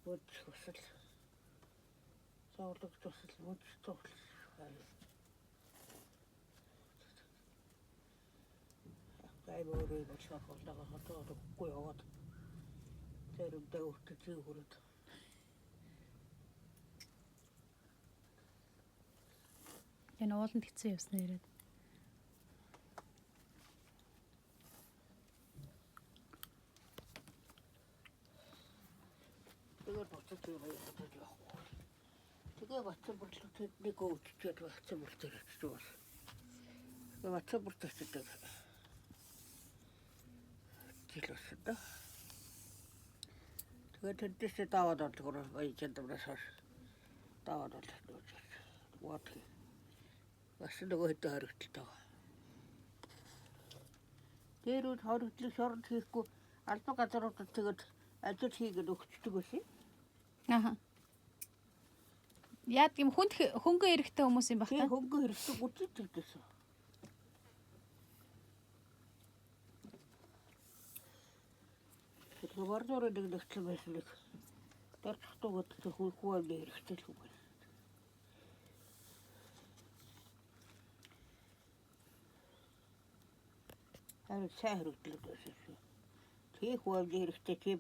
Модсгосл. Соорлогдсл модсторл. Päiväuri bolsakholdaga hatodu kuivat. Terun teuhti tiuhurit. Энэ ууланд хэцүү явсан яриад. Тэгээ боцож явах. Тэгээ бацсан бүрлэгт нэг өвчтэй бацсан бүрлэгт бас. Тэгээ бацсан бүрлэгт Tilassa. Tietysti tavatonta, kun ei kentämässä tavatonta. Vuotti. Vasta ne kohdittaa harjoittaa. Tiedät harjoitteli sortsis, kun alpakatarot ottivat äijät hiiket uhtutuksi. Аха. Яад юм хөнгө эрэхтэй хүмүүс юм баг та. Хөнгө эрэхтэй гүцэд гэсэн. Вардор нэг нэгтлэн байсан нэг. Тарчтууд хүйхүүл эрэхтэй л үгүй. Харин сайн хэрэгтлээ байсан. Тэг хүйхүүл эрэхтэй чи